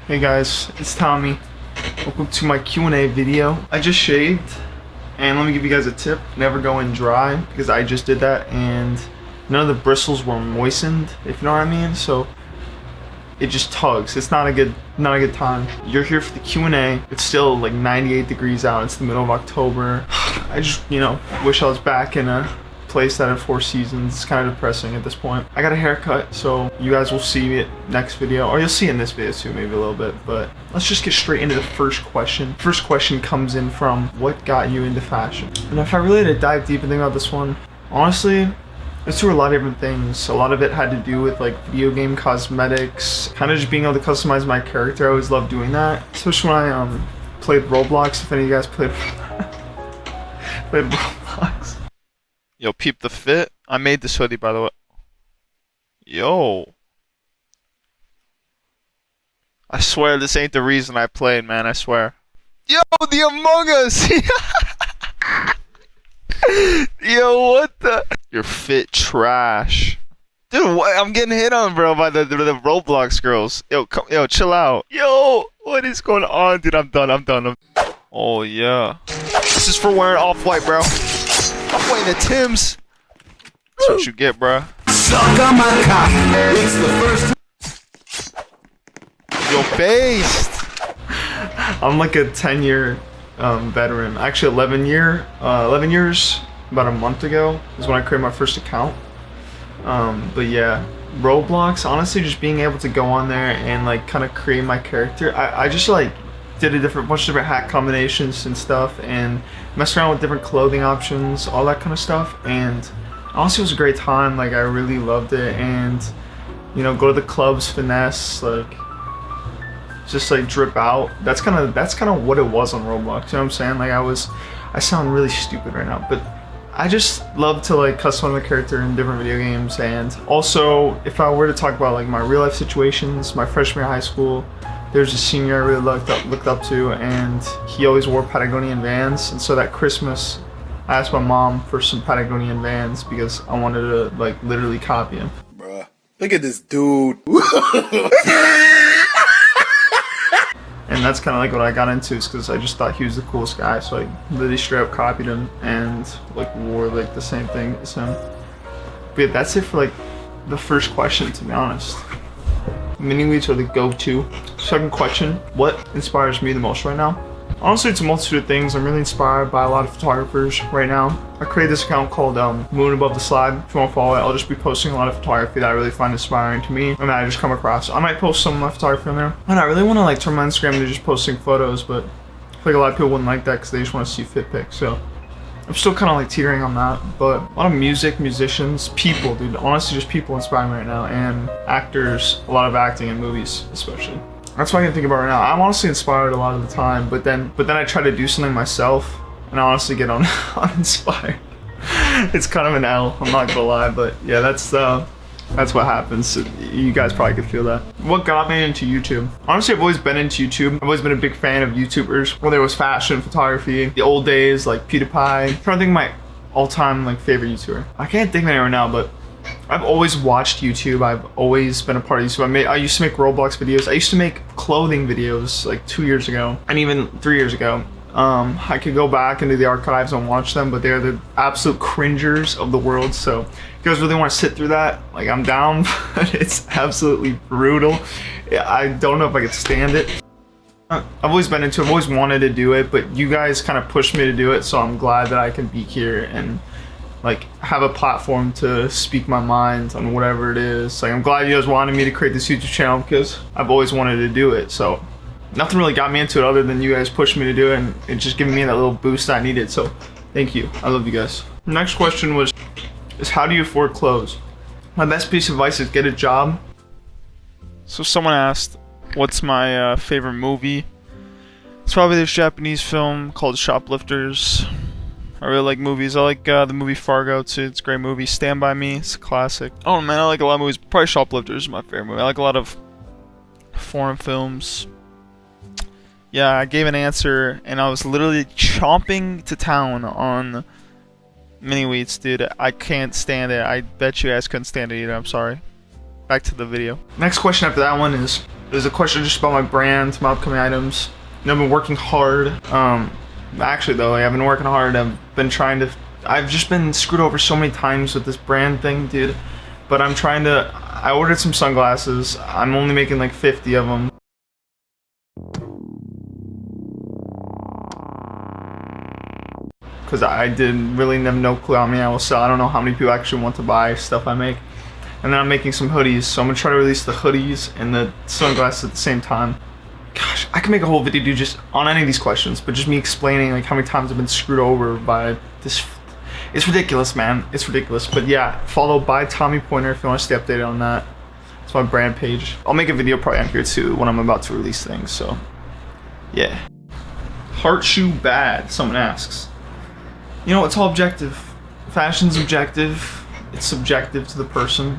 Hey guys, it's Tommy. Welcome to my Q&A video. I just shaved, and let me give you guys a tip. Never go in dry, because I just did that, and none of the bristles were moistened, if you know what I mean. So it just tugs. It's not a good time. You're here for the Q&A. It's still like 98 degrees out. It's the middle of October. I just, wish I was back in a place that had 4 seasons. It's kind of depressing at this point. I got a haircut, so you guys will see it next video, or you'll see it in this video too, maybe a little bit. But let's just get straight into the first question. First question comes in from, what got you into fashion? And if I really had to dive deep and think about this one, honestly, it's through a lot of different things. A lot of it had to do with like video game cosmetics, kind of just being able to customize my character. I always loved doing that, especially when I played Roblox. If any of you guys played Roblox. Yo, peep the fit. I made this hoodie, by the way. Yo. I swear this ain't the reason I played, man. I swear. Yo, the Among Us! Yo, what the? Your fit trash. Dude, what? I'm getting hit on, bro, by the Roblox girls. Yo, chill out. Yo, what is going on? Dude, I'm done. Oh, yeah. This is for wearing off-white, bro. Off-white in the Timbs. That's what you get, bro. Suck on my cock. It's the first. Yo, based. I'm like a 10-year veteran. Actually, 11 years. About a month ago is when I created my first account. But yeah, Roblox, honestly, just being able to go on there and like kind of create my character. I just like did a bunch of different hat combinations and stuff, and messed around with different clothing options, all that kind of stuff. And honestly, it was a great time. Like, I really loved it. And go to the clubs, finesse, like just like drip out. That's kind of what it was on Roblox. You know what I'm saying? Like, I sound really stupid right now, but I just love to like customize my character in different video games. And also, if I were to talk about like my real life situations, my freshman year of high school, there's a senior I really looked up to, and he always wore Patagonian Vans. And so that Christmas, I asked my mom for some Patagonian Vans because I wanted to like literally copy him. Bruh, look at this dude. And that's kind of like what I got into, is because I just thought he was the coolest guy. So I literally straight up copied him and like wore like the same thing as him. But yeah, that's it for like the first question, to be honest. Mini wheats are the go-to. Second question, what inspires me the most right now? Honestly, it's a multitude of things. I'm really inspired by a lot of photographers right now. I created this account called Moon Above the Slide. If you want to follow it, I'll just be posting a lot of photography that I really find inspiring to me and that I just come across. I might post some of my photography on there. And I really want to like turn my Instagram into just posting photos, but I feel like a lot of people wouldn't like that because they just want to see fit pics. So I'm still kind of like teetering on that. But a lot of musicians, people, dude. Honestly, just people inspire me right now. And actors, a lot of acting in movies, especially. That's what I can think about right now. I'm honestly inspired a lot of the time, but then I try to do something myself, and I honestly get uninspired. It's kind of an L, I'm not gonna lie, but yeah, that's what happens. You guys probably could feel that. What got me into YouTube? Honestly, I've always been into YouTube. I've always been a big fan of YouTubers, whether it was fashion, photography, the old days, like PewDiePie. I'm trying to think of my all-time like favorite YouTuber. I can't think of any right now, but I've always watched YouTube. I've always been a part of YouTube. I used to make Roblox videos. I used to make clothing videos like 2 years ago, and even 3 years ago. I could go back into the archives and watch them, but they're the absolute cringers of the world. So if you guys really want to sit through that, like, I'm down, but it's absolutely brutal. I don't know if I could stand it. I've always been into it. I've always wanted to do it, but you guys kind of pushed me to do it, so I'm glad that I can be here and like have a platform to speak my mind on whatever it is. Like, I'm glad you guys wanted me to create this YouTube channel because I've always wanted to do it. So nothing really got me into it other than you guys pushed me to do it, and it's just giving me that little boost I needed. So thank you. I love you guys. Next question is how do you afford clothes? My best piece of advice is get a job. So someone asked, what's my favorite movie? It's probably this Japanese film called Shoplifters. I really like movies. I like the movie Fargo too. It's a great movie. Stand By Me. It's a classic. Oh man, I like a lot of movies. Probably Shoplifters is my favorite movie. I like a lot of foreign films. Yeah, I gave an answer and I was literally chomping to town on mini wheats, dude. I can't stand it. I bet you guys couldn't stand it either. I'm sorry. Back to the video. Next question after that one is, There's a question just about my brand, my upcoming items. I've been working hard. Actually though, I've been working hard. I've just been screwed over so many times with this brand thing, dude. But I ordered some sunglasses. I'm only making like 50 of them. Because I didn't really have no clue how many I will sell. I don't know how many people actually want to buy stuff I make. And then I'm making some hoodies, so I'm gonna try to release the hoodies and the sunglasses at the same time. Gosh, I can make a whole video, dude, just on any of these questions, but just me explaining like how many times I've been screwed over by this. It's ridiculous, man. It's ridiculous. But yeah, follow by Tommy Pointer if you want to stay updated on that. It's my brand page. I'll make a video probably on here too when I'm about to release things. So yeah. Heart shoe bad? Someone asks. You know, it's all objective. Fashion's objective. It's subjective to the person.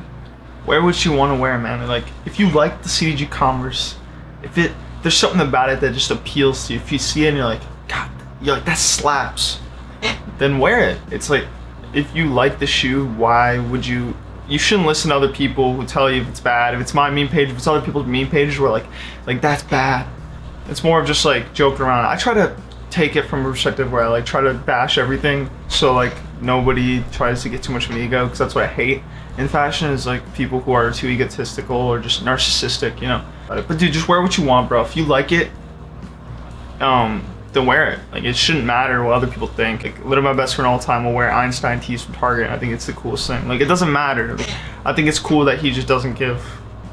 Wear what you want to wear, man. Like, if you like the CDG Converse, there's something about it that just appeals to you. If you see it and you're like, God, that slaps, then wear it. It's like, if you like the shoe, why would you shouldn't listen to other people who tell you if it's bad. If it's my meme page, if it's other people's meme pages where like that's bad. It's more of just like joking around. I try to take it from a perspective where I like try to bash everything, so like nobody tries to get too much of an ego, because that's what I hate in fashion, is like people who are too egotistical or just narcissistic, you know. But dude, just wear what you want, bro. If you like it, then wear it. Like, it shouldn't matter what other people think. Like, literally my best friend all the time will wear Einstein tees from Target. I think it's the coolest thing. Like, it doesn't matter. Like, I think it's cool that he just doesn't give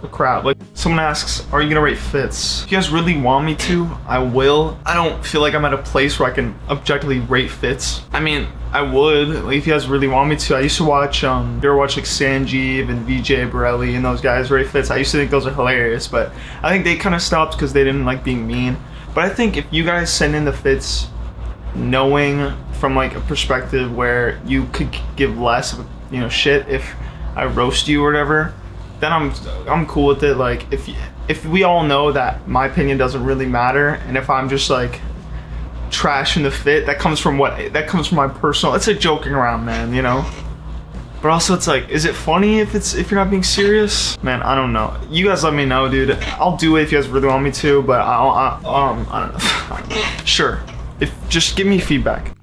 a crap. Like, someone asks, are you gonna rate fits? If you guys really want me to, I will. I don't feel like I'm at a place where I can objectively rate fits. I mean, I would, like, if you guys really want me to. I used to watch, you ever watch like Sanjeev and VJ Borelli and those guys rate fits? I used to think those are hilarious, but I think they kind of stopped because they didn't like being mean. But I think if you guys send in the fits knowing from like a perspective where you could give less of a, you know, shit if I roast you or whatever, then I'm cool with it. Like, if we all know that my opinion doesn't really matter, and if I'm just like trashing the fit, that comes from my personal, it's like joking around, man, you know. But also it's like, is it funny if you're not being serious? Man, I don't know. You guys let me know, dude. I'll do it if you guys really want me to, but I don't know. Sure. Just give me feedback.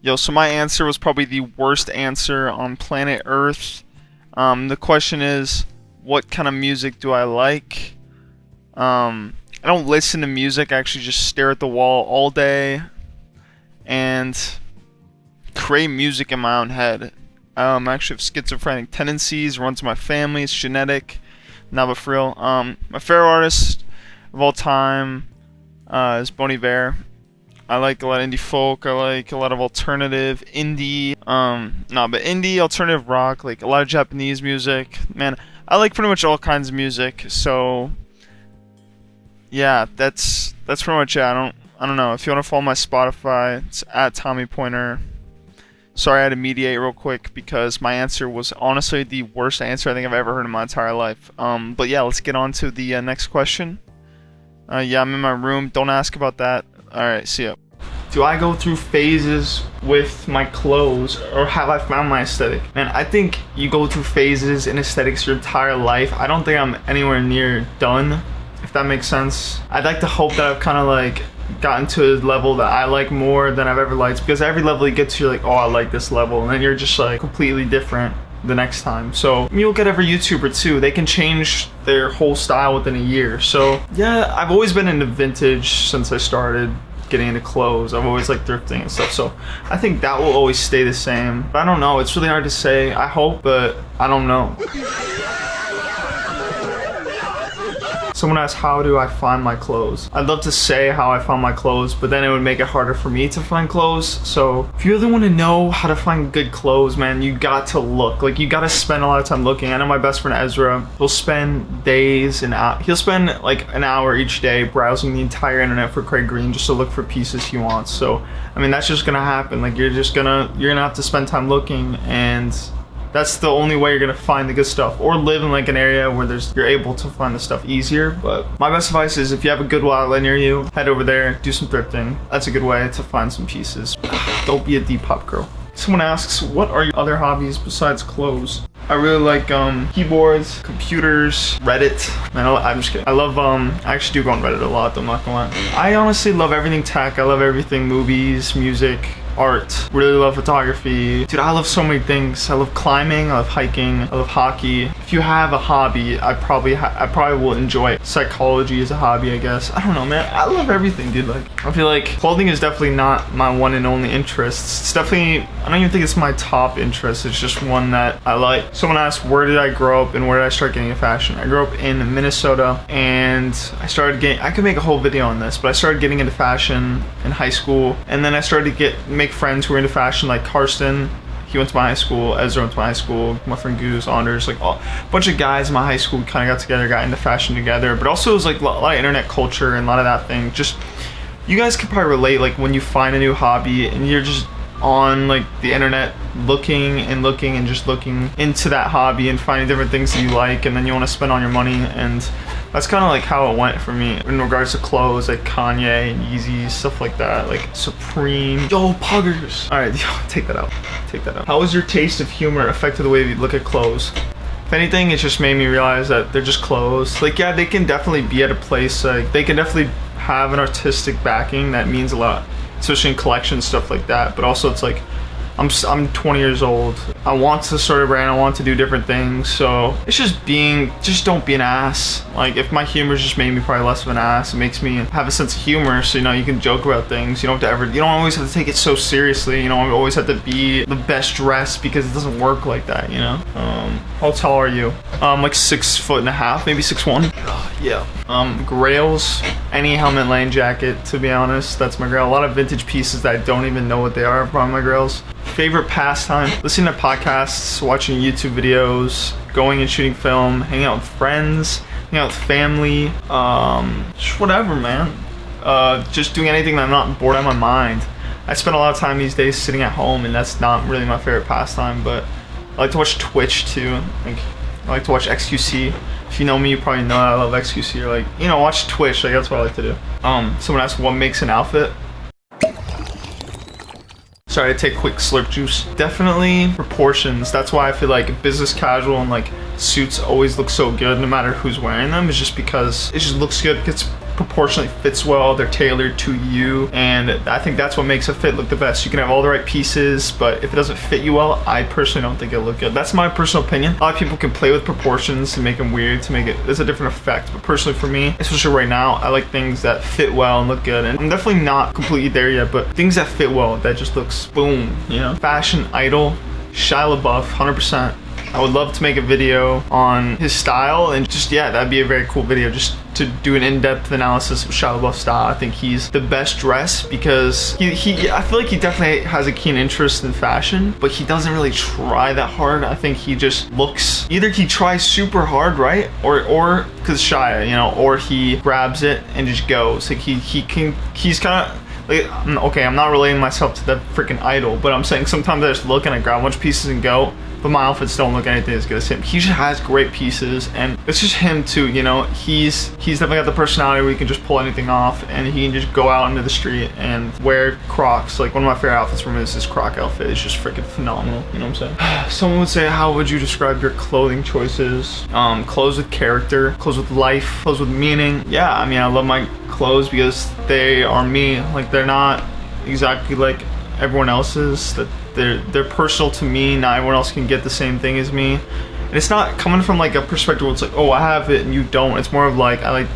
Yo, so my answer was probably the worst answer on planet Earth. The question is, what kind of music do I like? I don't listen to music. I actually just stare at the wall all day and create music in my own head. I actually have schizophrenic tendencies, runs in my family, it's genetic, not but for real. My favorite artist of all time is Bon Iver. I like a lot of indie folk, I like a lot of alternative indie, indie, alternative rock, like a lot of Japanese music. Man, I like pretty much all kinds of music, so yeah, that's pretty much it. I don't know. If you want to follow my Spotify, it's at Tommy Pointer. Sorry I had to mediate real quick because my answer was honestly the worst answer I think I've ever heard in my entire life. But yeah, let's get on to the next question. Yeah, I'm in my room. Don't ask about that. Alright, see ya. Do I go through phases with my clothes, or have I found my aesthetic? Man, I think you go through phases in aesthetics your entire life. I don't think I'm anywhere near done, if that makes sense. I'd like to hope that I've kind of like gotten to a level that I like more than I've ever liked, because every level you get to, you're like, oh, I like this level, and then you're just like completely different the next time. So you'll get every YouTuber too, they can change their whole style within a year. So yeah, I've always been into vintage since I started getting into clothes. I've always liked thrifting and stuff, so I think that will always stay the same. But I don't know, it's really hard to say. I hope, but I don't know. Someone asked, how do I find my clothes? I'd love to say how I found my clothes, but then it would make it harder for me to find clothes. So if you really want to know how to find good clothes, man, you got to look. Like, you got to spend a lot of time looking. I know my best friend Ezra, he'll spend days and he'll spend like an hour each day browsing the entire internet for Craig Green just to look for pieces he wants. So I mean, that's just gonna happen. Like, you're gonna have to spend time looking, and that's the only way you're gonna find the good stuff, or live in like an area where you're able to find the stuff easier. But my best advice is, if you have a good outlet near you, head over there, do some thrifting. That's a good way to find some pieces. Don't be a Depop girl. Someone asks, what are your other hobbies besides clothes? I really like keyboards, computers, Reddit. Man, I'm just kidding. I love I actually do go on Reddit a lot, though, I'm not gonna lie. I honestly love everything tech. I love everything movies, music, art. Really love photography. Dude, I love so many things. I love climbing, I love hiking, I love hockey. If you have a hobby, I probably will enjoy it. Psychology is a hobby, I guess. I don't know, man. I love everything, dude. Like, I feel like clothing is definitely not my one and only interest. It's definitely, I don't even think it's my top interest. It's just one that I like. Someone asked, where did I grow up and where did I start getting into fashion? I grew up in Minnesota, and I started getting, I could make a whole video on this, but I started getting into fashion in high school, and then I started to make friends who were into fashion, like Karsten. He went to my high school. Ezra went to my high school. My friend Goose, Anders, like a bunch of guys in my high school kind of got together, got into fashion together. But also it was like a lot of internet culture and a lot of that thing. Just, you guys could probably relate, like when you find a new hobby and you're just on like the internet looking and just looking into that hobby and finding different things that you like, and then you want to spend all your money. And that's kind of like how it went for me in regards to clothes, like Kanye and Yeezys, stuff like that, like Supreme. Yo, Puggers. All right, yo, take that out. Take that out. How has your taste of humor affected the way you look at clothes? If anything, it just made me realize that they're just clothes. Like, yeah, they can definitely be at a place, like they can definitely have an artistic backing that means a lot, especially in collections, stuff like that. But also it's like, I'm 20 years old. I want to start a brand. I want to do different things. So it's just don't be an ass. Like, if my humor just made me probably less of an ass, it makes me have a sense of humor. So, you know, you can joke about things. You don't always have to take it so seriously. You don't always have to be the best dressed, because it doesn't work like that, you know? How tall are you? Like 6'1.5", maybe 6'1". Yeah. Grails, any helmet lane jacket, to be honest, that's my grail. A lot of vintage pieces that I don't even know what they are from my grails. Favorite pastime, listening to podcasts, watching YouTube videos, going and shooting film, hanging out with friends, hanging out with family, just whatever, man. Just doing anything that I'm not bored out of my mind. I spend a lot of time these days sitting at home, and that's not really my favorite pastime, but I like to watch Twitch too. Like, I like to watch XQC. If you know me, you probably know that I love XQC. Or like, you know, watch Twitch. Like, that's what I like to do. Someone asked, what makes an outfit? Sorry, I take quick slurp juice. Definitely proportions. That's why I feel like business casual and like suits always look so good no matter who's wearing them. It's just because it just looks good. It's proportionally fits well. They're tailored to you, and I think that's what makes a fit look the best. You can have all the right pieces, but if it doesn't fit you well, I personally don't think it'll look good. That's my personal opinion. A lot of people can play with proportions to make them weird, to make it, there's a different effect. But personally for me, especially right now, I like things that fit well and look good. And I'm definitely not completely there yet, but things that fit well, that just looks boom, you know? Fashion idol, Shiah Labeouf, 100%. I would love to make a video on his style, and just, yeah, that'd be a very cool video, just to do an in-depth analysis of Shiah Labeouf's style. I think he's the best dressed because I feel like he definitely has a keen interest in fashion, but he doesn't really try that hard. I think he just looks, either he tries super hard, right? Or because Shiah, you know, or he grabs it and just goes. Like he's kind of, like, okay, I'm not relating myself to that freaking idol, but I'm saying sometimes I just look and I grab a bunch of pieces and go, but my outfits don't look anything as good as him. He just has great pieces, and it's just him too, you know. He's definitely got the personality where he can just pull anything off, and he can just go out into the street and wear Crocs. Like, one of my favorite outfits from him is this Croc outfit. It's just freaking phenomenal, you know what I'm saying? Someone would say, how would you describe your clothing choices? Clothes with character, clothes with life, clothes with meaning. Yeah, I mean, I love my clothes because they are me. Like, they're not exactly like everyone else's. That they're personal to me. Not everyone else can get the same thing as me. And it's not coming from like a perspective where it's like, oh, I have it and you don't. It's more of like, I like,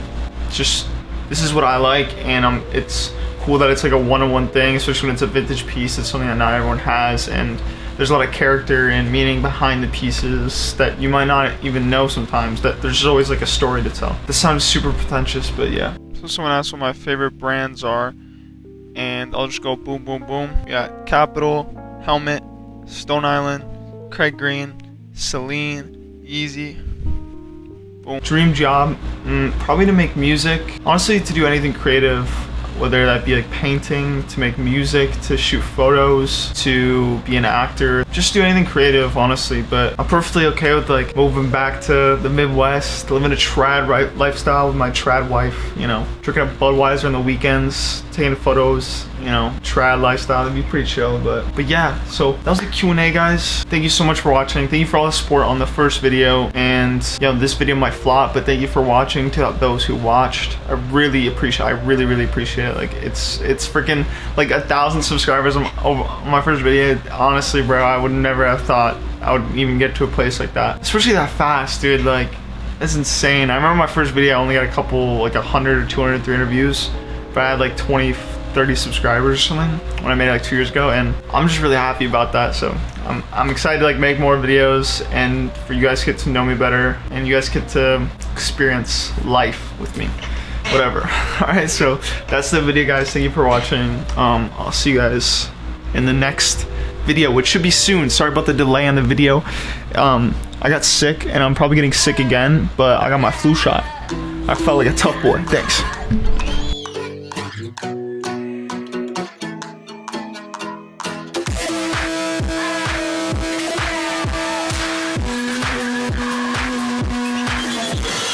just, this is what I like, and it's cool that it's like a one-on-one thing, especially when it's a vintage piece. It's something that not everyone has, and there's a lot of character and meaning behind the pieces that you might not even know sometimes. That there's just always like a story to tell. This sounds super pretentious, but yeah. So someone asked what my favorite brands are, and I'll just go boom, boom, boom. Yeah, Capital, Helmet, Stone Island, Craig Green, Celine, Yeezy. Boom. Dream job, probably to make music. Honestly, to do anything creative, whether that be like painting, to make music, to shoot photos, to be an actor, just do anything creative, honestly. But I'm perfectly okay with like moving back to the Midwest, living a trad lifestyle with my trad wife, you know, drinking a Budweiser on the weekends, taking photos you know, trad lifestyle. It'd be pretty chill, but yeah. So that was the Q&A, guys. Thank you so much for watching. Thank you for all the support on the first video, and you know, this video might flop, but thank you for watching. To those who watched, I really appreciate. I really appreciate it. Like it's freaking like 1,000 subscribers on my first video. Honestly, bro, I would never have thought I would even get to a place like that, especially that fast, dude. Like, that's insane. I remember my first video, I only got a couple, like 100 or 200, 300 views, but I had like 20, 30 subscribers or something when I made it like 2 years ago, and I'm just really happy about that. So I'm excited to like make more videos, and for you guys to get to know me better, and you guys get to experience life with me, whatever. All right, so that's the video, guys. Thank you for watching. I'll see you guys in the next video, which should be soon. Sorry about the delay on the video. I got sick, and I'm probably getting sick again, but I got my flu shot. I felt like a tough boy. Thanks.